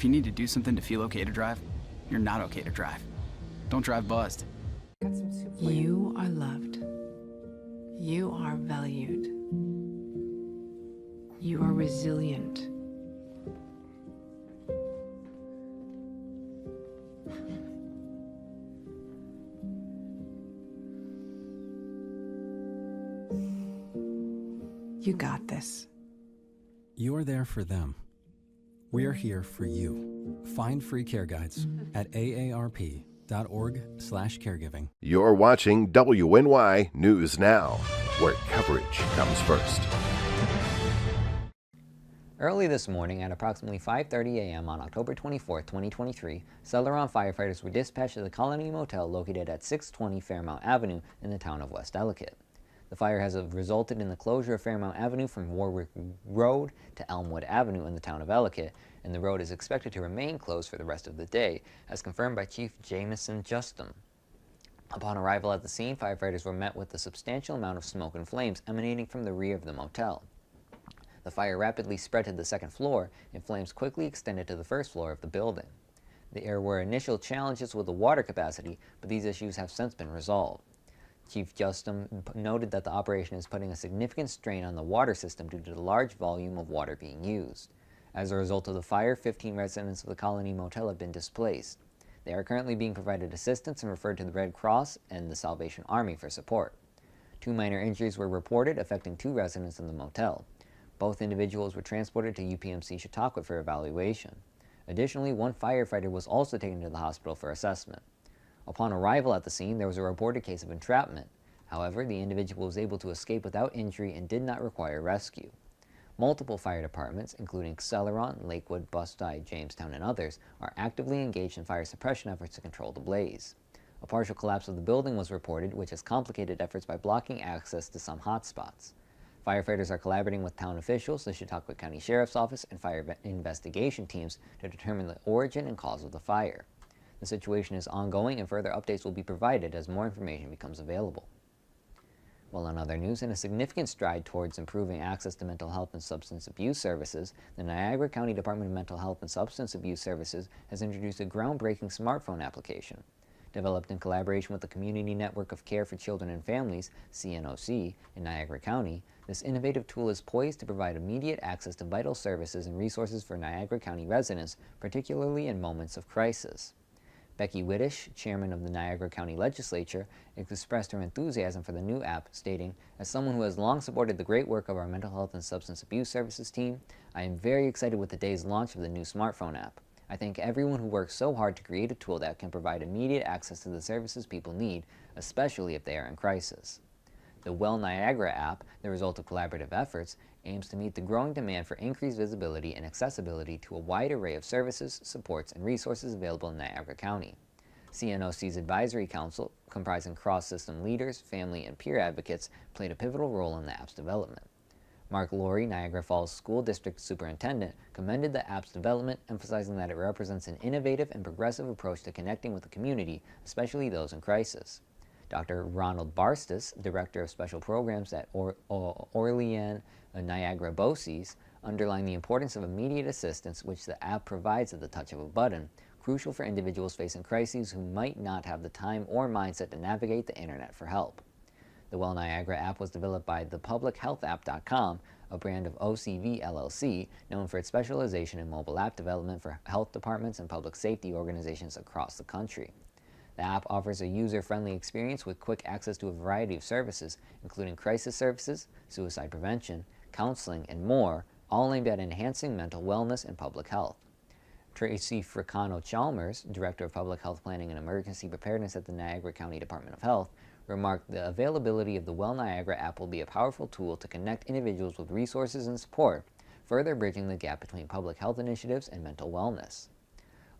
If you need to do something to feel okay to drive, you're not okay to drive. Don't drive buzzed. You are loved. You are valued. You are resilient. You got this. You're there for them. We're here for you. Find free care guides at aarp.org/caregiving. You're watching WNY News Now, where coverage comes first. Early this morning at approximately 5:30 a.m. on October 24, 2023, Celeron firefighters were dispatched to the Colony Motel located at 620 Fairmount Avenue in the town of West Ellicott. The fire has resulted in the closure of Fairmount Avenue from Warwick Road to Elmwood Avenue in the town of Ellicott, and the road is expected to remain closed for the rest of the day, as confirmed by Chief Jamison Justum. Upon arrival at the scene, firefighters were met with a substantial amount of smoke and flames emanating from the rear of the motel. The fire rapidly spread to the second floor, and flames quickly extended to the first floor of the building. There were initial challenges with the water capacity, but these issues have since been resolved. Chief Justum noted that the operation is putting a significant strain on the water system due to the large volume of water being used. As a result of the fire, 15 residents of the Colony Motel have been displaced. They are currently being provided assistance and referred to the Red Cross and the Salvation Army for support. 2 minor injuries were reported affecting 2 residents in the motel. Both individuals were transported to UPMC Chautauqua for evaluation. Additionally, 1 firefighter was also taken to the hospital for assessment. Upon arrival at the scene, there was a reported case of entrapment. However, the individual was able to escape without injury and did not require rescue. Multiple fire departments, including Celeron, Lakewood, Bustye, Jamestown, and others, are actively engaged in fire suppression efforts to control the blaze. A partial collapse of the building was reported, which has complicated efforts by blocking access to some hotspots. Firefighters are collaborating with town officials, the Chautauqua County Sheriff's Office, and fire investigation teams to determine the origin and cause of the fire. The situation is ongoing and further updates will be provided as more information becomes available. Well, in other news, in a significant stride towards improving access to mental health and substance abuse services, the Niagara County Department of Mental Health and Substance Abuse Services has introduced a groundbreaking smartphone application. Developed in collaboration with the Community Network of Care for Children and Families, CNOC, in Niagara County, this innovative tool is poised to provide immediate access to vital services and resources for Niagara County residents, particularly in moments of crisis. Becky Whittish, chairman of the Niagara County Legislature, expressed her enthusiasm for the new app, stating, "As someone who has long supported the great work of our mental health and substance abuse services team, I am very excited with the day's launch of the new smartphone app. I thank everyone who worked so hard to create a tool that can provide immediate access to the services people need, especially if they are in crisis." The Well Niagara app, the result of collaborative efforts, aims to meet the growing demand for increased visibility and accessibility to a wide array of services, supports, and resources available in Niagara County. CNOC's Advisory Council, comprising cross-system leaders, family, and peer advocates, played a pivotal role in the app's development. Mark Laurie, Niagara Falls School District Superintendent, commended the app's development, emphasizing that it represents an innovative and progressive approach to connecting with the community, especially those in crisis. Dr. Ronald Barstas, Director of Special Programs at Orleans Niagara BOCES, underlined the importance of immediate assistance, which the app provides at the touch of a button, crucial for individuals facing crises who might not have the time or mindset to navigate the internet for help. The Well Niagara app was developed by thepublichealthapp.com, a brand of OCV LLC, known for its specialization in mobile app development for health departments and public safety organizations across the country. The app offers a user-friendly experience with quick access to a variety of services, including crisis services, suicide prevention, counseling, and more, all aimed at enhancing mental wellness and public health. Tracy Fricano-Chalmers, Director of Public Health Planning and Emergency Preparedness at the Niagara County Department of Health, remarked the availability of the Well Niagara app will be a powerful tool to connect individuals with resources and support, further bridging the gap between public health initiatives and mental wellness.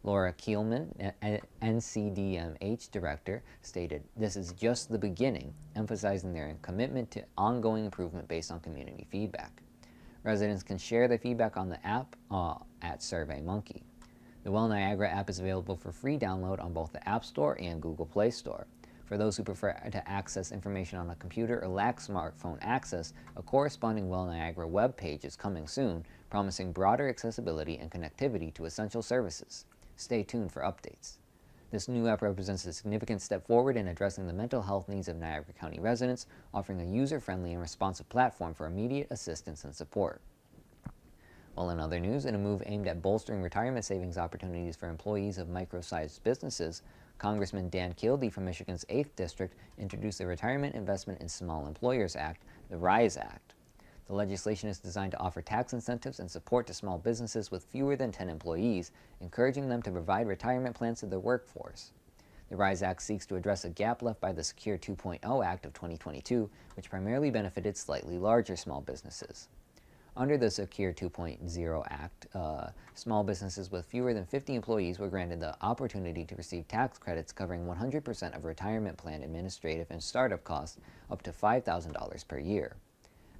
Laura Kielman, NCDMH Director, stated, "This is just the beginning," emphasizing their commitment to ongoing improvement based on community feedback. Residents can share their feedback on the app at SurveyMonkey. The Well Niagara app is available for free download on both the App Store and Google Play Store. For those who prefer to access information on a computer or lack smartphone access, a corresponding Niagara web page is coming soon, promising broader accessibility and connectivity to essential services. Stay tuned for updates. This new app represents a significant step forward in addressing the mental health needs of Niagara County residents, offering a user-friendly and responsive platform for immediate assistance and support. Well, in other news, in a move aimed at bolstering retirement savings opportunities for employees of micro-sized businesses, Congressman Dan Kildee from Michigan's 8th District introduced the Retirement Investment in Small Employers Act, the RISE Act. The legislation is designed to offer tax incentives and support to small businesses with fewer than 10 employees, encouraging them to provide retirement plans to their workforce. The RISE Act seeks to address a gap left by the Secure 2.0 Act of 2022, which primarily benefited slightly larger small businesses. Under the Secure 2.0 Act, small businesses with fewer than 50 employees were granted the opportunity to receive tax credits covering 100% of retirement plan administrative and startup costs up to $5,000 per year.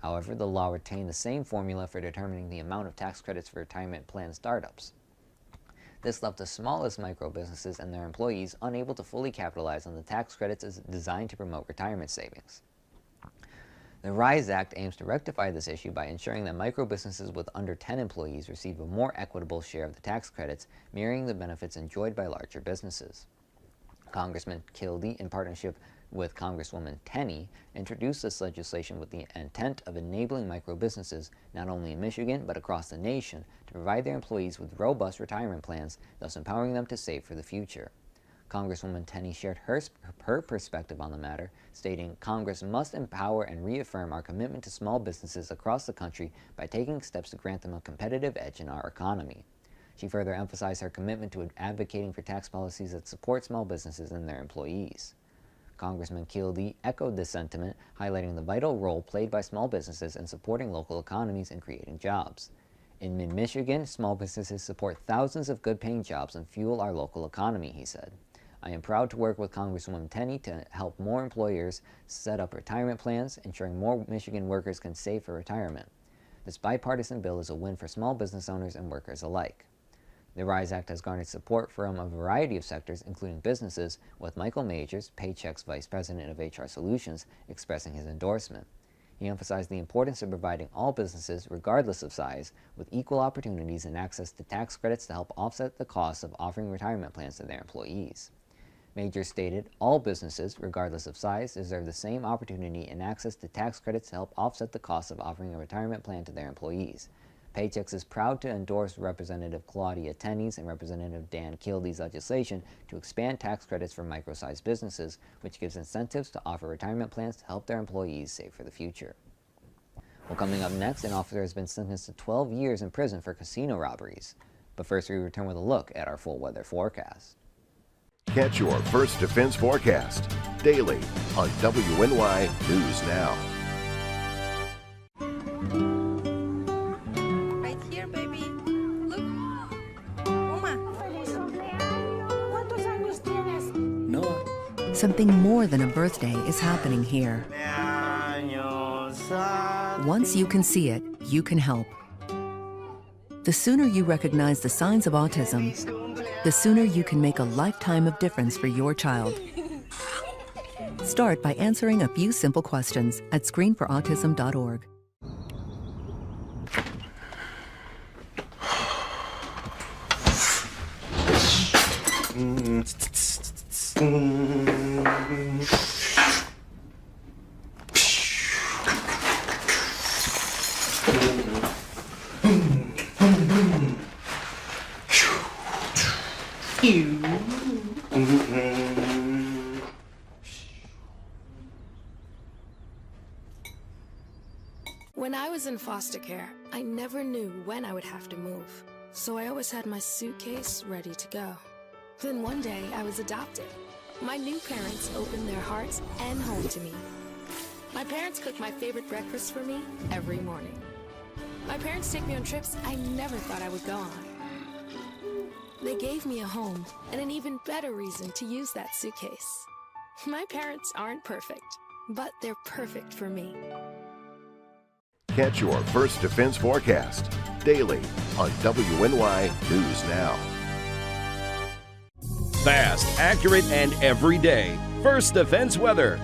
However, the law retained the same formula for determining the amount of tax credits for retirement plan startups. This left the smallest micro businesses and their employees unable to fully capitalize on the tax credits designed to promote retirement savings. The RISE Act aims to rectify this issue by ensuring that micro businesses with under 10 employees receive a more equitable share of the tax credits, mirroring the benefits enjoyed by larger businesses. Congressman Kildee, in partnership with Congresswoman Tenney, introduced this legislation with the intent of enabling micro businesses, not only in Michigan but across the nation, to provide their employees with robust retirement plans, thus empowering them to save for the future. Congresswoman Tenney shared her perspective on the matter, stating, "Congress must empower and reaffirm our commitment to small businesses across the country by taking steps to grant them a competitive edge in our economy." She further emphasized her commitment to advocating for tax policies that support small businesses and their employees. Congressman Kildee echoed this sentiment, highlighting the vital role played by small businesses in supporting local economies and creating jobs. In mid-Michigan, small businesses support thousands of good-paying jobs and fuel our local economy, he said. "I am proud to work with Congresswoman Tenney to help more employers set up retirement plans, ensuring more Michigan workers can save for retirement. This bipartisan bill is a win for small business owners and workers alike." The RISE Act has garnered support from a variety of sectors, including businesses, with Michael Majors, Paycheck's Vice President of HR Solutions, expressing his endorsement. He emphasized the importance of providing all businesses, regardless of size, with equal opportunities and access to tax credits to help offset the costs of offering retirement plans to their employees. Majors stated, "All businesses, regardless of size, deserve the same opportunity and access to tax credits to help offset the costs of offering a retirement plan to their employees. Paychex is proud to endorse Representative Claudia Tenney's and Representative Dan Kildee's legislation to expand tax credits for micro-sized businesses, which gives incentives to offer retirement plans to help their employees save for the future." Well, coming up next, an officer has been sentenced to 12 years in prison for casino robberies. But first, we return with a look at our full weather forecast. Catch your First Defense forecast daily on WNY News Now. Right here, baby. Look. Uma. Something more than a birthday is happening here. Once you can see it, you can help. The sooner you recognize the signs of autism, the sooner you can make a lifetime of difference for your child. Start by answering a few simple questions at screenforautism.org. When I was in foster care, I never knew when I would have to move, so I always had my suitcase ready to go. Then one day, I was adopted. My new parents opened their hearts and home to me. My parents cook my favorite breakfast for me every morning. My parents take me on trips I never thought I would go on. They gave me a home and an even better reason to use that suitcase. My parents aren't perfect, but they're perfect for me. Catch your First Defense forecast daily on WNY News Now. Fast, accurate, and every day. First Defense Weather.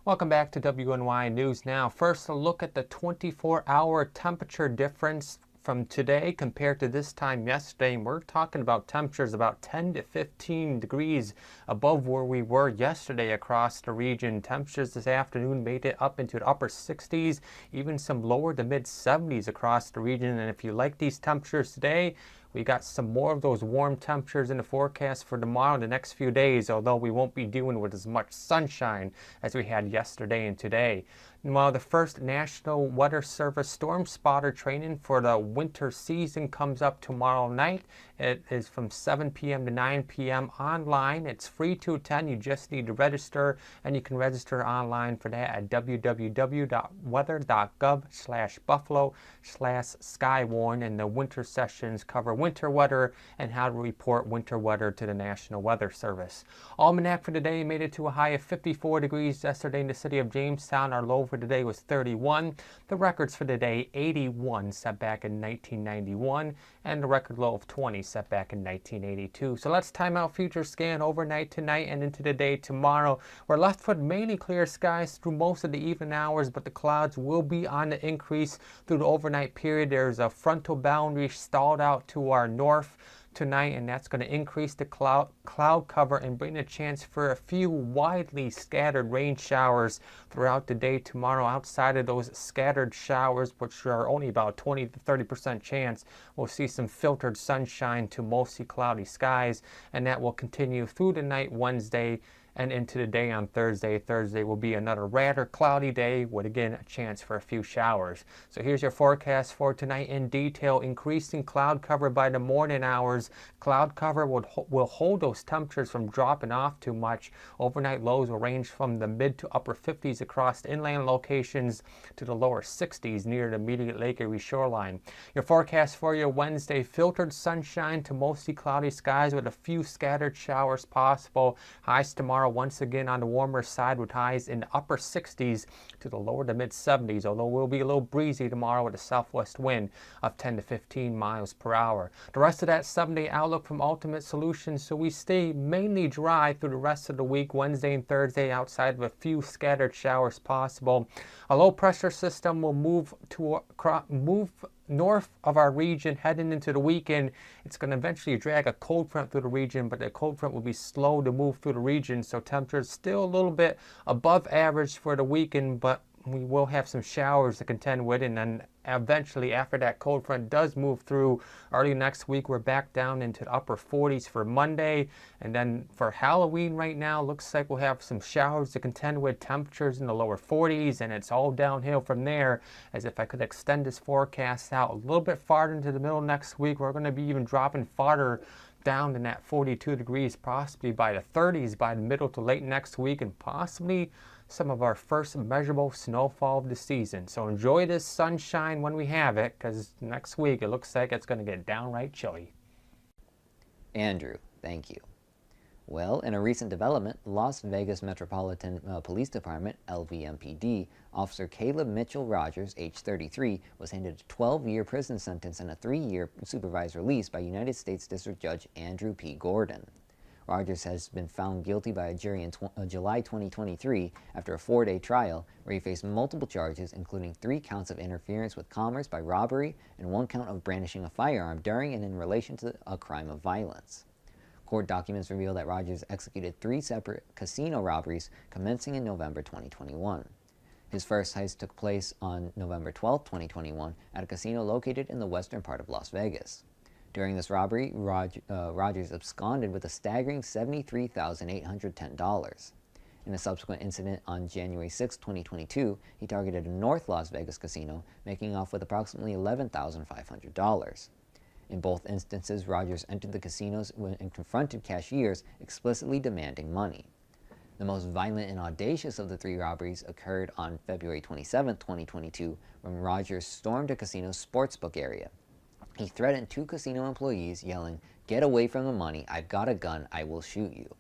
Welcome back to WNY News Now. First, a look at the 24-hour temperature difference from today compared to this time yesterday. We're talking about temperatures about 10 to 15 degrees above where we were yesterday across the region. Temperatures this afternoon made it up into the upper 60s, even some lower to mid 70s across the region. And if you like these temperatures today, we got some more of those warm temperatures in the forecast for tomorrow and the next few days, although we won't be dealing with as much sunshine as we had yesterday and today. While the first National Weather Service Storm Spotter training for the winter season comes up tomorrow night. It is from 7 p.m. to 9 p.m. online. It's free to attend. You just need to register, and you can register online for that at www.weather.gov/buffalo/skywarn. And the winter sessions cover winter weather and how to report winter weather to the National Weather Service. Almanac for today made it to a high of 54 degrees yesterday in the city of Jamestown. Our low for today was 31. The records for today, 81 set back in 1991, and the record low of 20 set back in 1982. So let's time out future scan overnight tonight and into the day tomorrow. We're left with mainly clear skies through most of the evening hours, but the clouds will be on the increase through the overnight period. There's a frontal boundary stalled out to our north tonight, and that's going to increase the cloud cover and bring a chance for a few widely scattered rain showers throughout the day tomorrow. Outside of those scattered showers, which are only about 20 to 30% chance, we'll see some filtered sunshine to mostly cloudy skies, and that will continue through the night Wednesday and into the day on Thursday. Thursday will be another rather cloudy day with, again, a chance for a few showers. So here's your forecast for tonight in detail. Increasing cloud cover by the morning hours. Cloud cover will hold those temperatures from dropping off too much. Overnight lows will range from the mid to upper 50s across inland locations to the lower 60s near the immediate Lake Erie shoreline. Your forecast for your Wednesday, filtered sunshine to mostly cloudy skies with a few scattered showers possible. Highs tomorrow once again on the warmer side with highs in the upper 60s to the lower to mid 70s, although we'll be a little breezy tomorrow with a southwest wind of 10 to 15 miles per hour. The rest of that 7-day outlook from Ultimate Solutions, so we stay mainly dry through the rest of the week, Wednesday and Thursday, outside of a few scattered showers possible. A low pressure system will move north of our region heading into the weekend. It's going to eventually drag a cold front through the region, but the cold front will be slow to move through the region, so temperatures still a little bit above average for the weekend, but we will have some showers to contend with, and then eventually after that cold front does move through early next week, we're back down into the upper 40s for Monday. And then for Halloween right now, looks like we'll have some showers to contend with, temperatures in the lower 40s, and it's all downhill from there. As if I could extend this forecast out a little bit farther into the middle next week, we're going to be even dropping farther down in that 42 degrees, possibly by the 30s by the middle to late next week, and possibly some of our first measurable snowfall of the season. So enjoy this sunshine when we have it, because next week it looks like it's going to get downright chilly. Andrew, thank you. Well, in a recent development, Las Vegas Metropolitan Police Department, LVMPD, Officer Caleb Mitchell Rogers, age 33, was handed a 12-year prison sentence and a 3-year supervised release by United States District Judge Andrew P. Gordon. Rogers has been found guilty by a jury in July 2023 after a 4-day trial where he faced multiple charges, including 3 counts of interference with commerce by robbery and 1 count of brandishing a firearm during and in relation to a crime of violence. Court documents reveal that Rogers executed 3 separate casino robberies commencing in November 2021. His first heist took place on November 12, 2021 at a casino located in the western part of Las Vegas. During this robbery, Rogers absconded with a staggering $73,810. In a subsequent incident on January 6, 2022, he targeted a North Las Vegas casino, making off with approximately $11,500. In both instances, Rogers entered the casinos and confronted cashiers, explicitly demanding money. The most violent and audacious of the 3 robberies occurred on February 27, 2022, when Rogers stormed a casino's sportsbook area. He threatened 2 casino employees, yelling, "Get away from the money, I've got a gun, I will shoot you."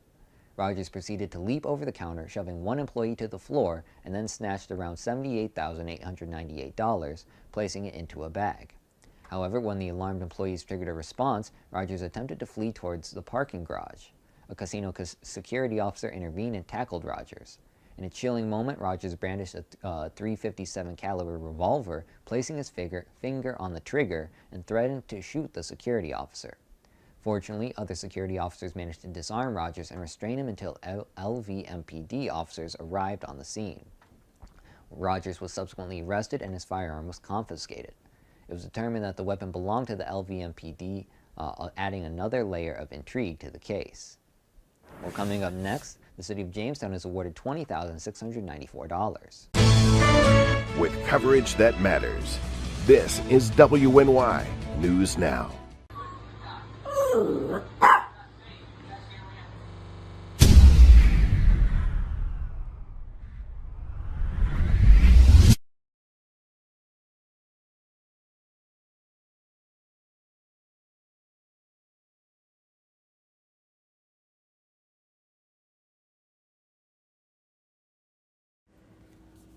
Rogers proceeded to leap over the counter, shoving 1 employee to the floor, and then snatched around $78,898, placing it into a bag. However, when the alarmed employees triggered a response, Rogers attempted to flee towards the parking garage. a casino security officer intervened and tackled Rogers. In a chilling moment, Rogers brandished a .357 caliber revolver, placing his finger on the trigger and threatened to shoot the security officer. Fortunately, other security officers managed to disarm Rogers and restrain him until LVMPD officers arrived on the scene. Rogers was subsequently arrested and his firearm was confiscated. It was determined that the weapon belonged to the LVMPD, adding another layer of intrigue to the case. Well, coming up next, the city of Jamestown is awarded $20,694. With coverage that matters, this is WNY News Now.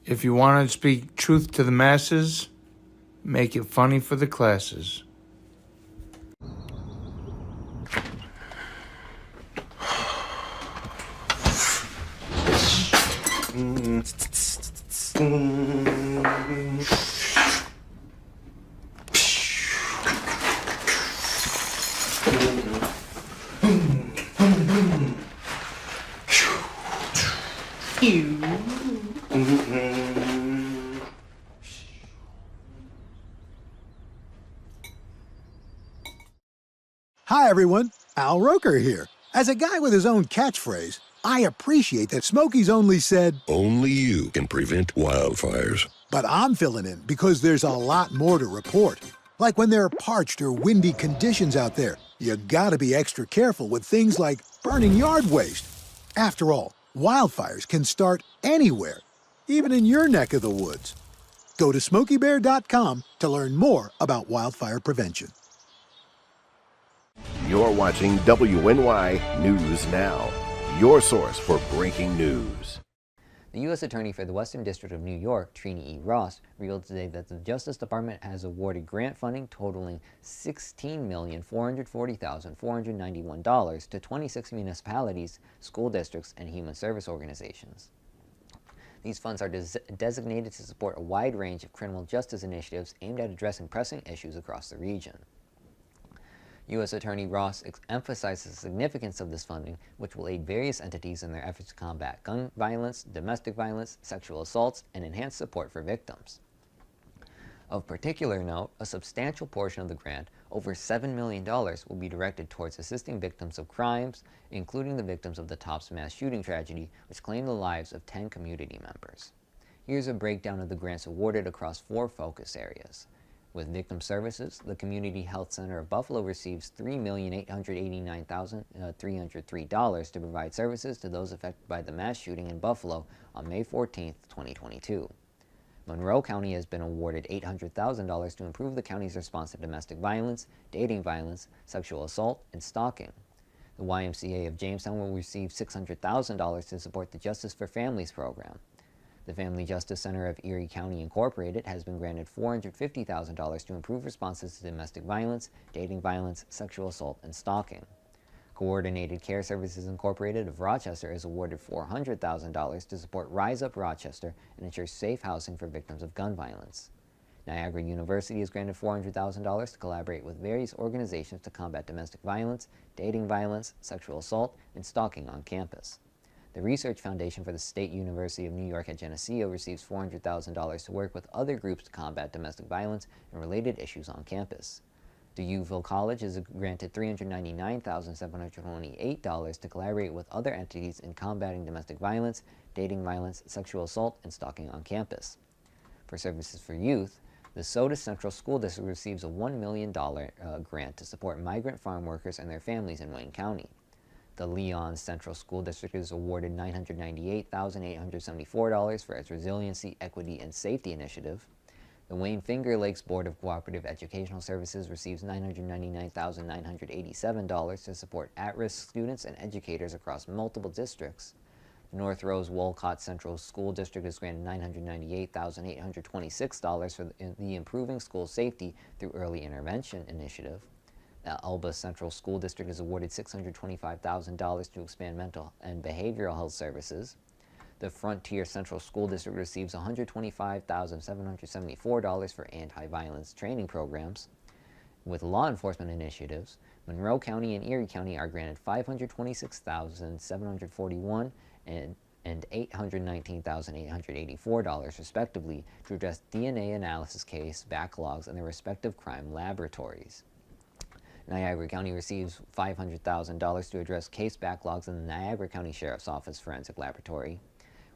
If you want to speak truth to the masses, make it funny for the classes. Hi everyone, Al Roker here. As a guy with his own catchphrase, I appreciate that Smokey's only said, "Only you can prevent wildfires." But I'm filling in because there's a lot more to report. Like when there are parched or windy conditions out there, you gotta be extra careful with things like burning yard waste. After all, wildfires can start anywhere, even in your neck of the woods. Go to SmokeyBear.com to learn more about wildfire prevention. You're watching WNY News Now, your source for breaking news. The U.S. Attorney for the Western District of New York, Trini E. Ross, revealed today that the Justice Department has awarded grant funding totaling $16,440,491 to 26 municipalities, school districts, and human service organizations. These funds are designated to support a wide range of criminal justice initiatives aimed at addressing pressing issues across the region. U.S. Attorney Ross emphasizes the significance of this funding, which will aid various entities in their efforts to combat gun violence, domestic violence, sexual assaults, and enhance support for victims. Of particular note, a substantial portion of the grant, over $7 million, will be directed towards assisting victims of crimes, including the victims of the Tops mass shooting tragedy, which claimed the lives of 10 community members. Here's a breakdown of the grants awarded across 4 focus areas. With Victim Services, the Community Health Center of Buffalo receives $3,889,303 to provide services to those affected by the mass shooting in Buffalo on May 14, 2022. Monroe County has been awarded $800,000 to improve the county's response to domestic violence, dating violence, sexual assault, and stalking. The YMCA of Jamestown will receive $600,000 to support the Justice for Families program. The Family Justice Center of Erie County Incorporated has been granted $450,000 to improve responses to domestic violence, dating violence, sexual assault, and stalking. Coordinated Care Services Incorporated of Rochester is awarded $400,000 to support Rise Up Rochester and ensure safe housing for victims of gun violence. Niagara University is granted $400,000 to collaborate with various organizations to combat domestic violence, dating violence, sexual assault, and stalking on campus. The Research Foundation for the State University of New York at Geneseo receives $400,000 to work with other groups to combat domestic violence and related issues on campus. DeUville College is granted $399,728 to collaborate with other entities in combating domestic violence, dating violence, sexual assault, and stalking on campus. For Services for Youth, the Soda Central School District receives a $1 million grant to support migrant farm workers and their families in Wayne County. The Leon Central School District is awarded $998,874 for its Resiliency, Equity, and Safety Initiative. The Wayne Finger Lakes Board of Cooperative Educational Services receives $999,987 to support at-risk students and educators across multiple districts. The North Rose Wolcott Central School District is granted $998,826 for the Improving School Safety through Early Intervention Initiative. Elba Central School District is awarded $625,000 to expand mental and behavioral health services. The Frontier Central School District receives $125,774 for anti-violence training programs. With law enforcement initiatives, Monroe County and Erie County are granted $526,741 and $819,884 respectively to address DNA analysis case backlogs in their respective crime laboratories. Niagara County receives $500,000 to address case backlogs in the Niagara County Sheriff's Office Forensic Laboratory.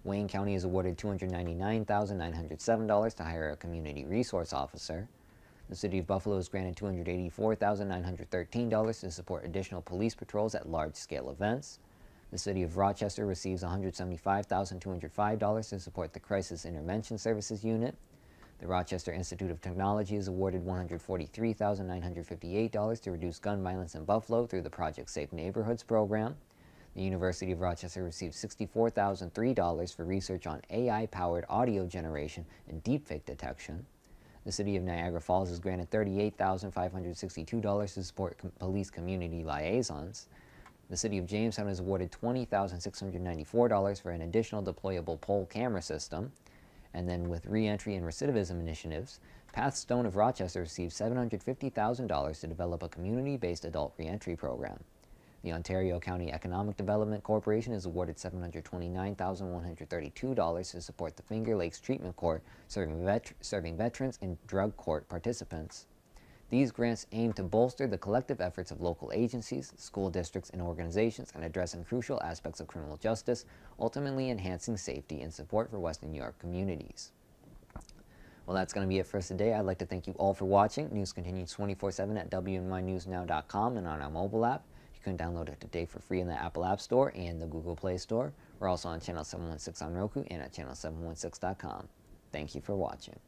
Wayne County is awarded $299,907 to hire a community resource officer. The City of Buffalo is granted $284,913 to support additional police patrols at large-scale events. The City of Rochester receives $175,205 to support the Crisis Intervention Services Unit. The Rochester Institute of Technology is awarded $143,958 to reduce gun violence in Buffalo through the Project Safe Neighborhoods program. The University of Rochester received $64,003 for research on AI-powered audio generation and deepfake detection. The City of Niagara Falls is granted $38,562 to support police community liaisons. The City of Jamestown is awarded $20,694 for an additional deployable pole camera system. And then with reentry and recidivism initiatives, Pathstone of Rochester receives $750,000 to develop a community-based adult reentry program. The Ontario County Economic Development Corporation is awarded $729,132 to support the Finger Lakes Treatment Court, serving veterans and drug court participants. These grants aim to bolster the collective efforts of local agencies, school districts, and organizations and addressing crucial aspects of criminal justice, ultimately enhancing safety and support for Western New York communities. Well, that's going to be it for us today. I'd like to thank you all for watching. News continues 24/7 at WNYNewsNow.com and on our mobile app. You can download it today for free in the Apple App Store and the Google Play Store. We're also on Channel 716 on Roku and at channel716.com. Thank you for watching.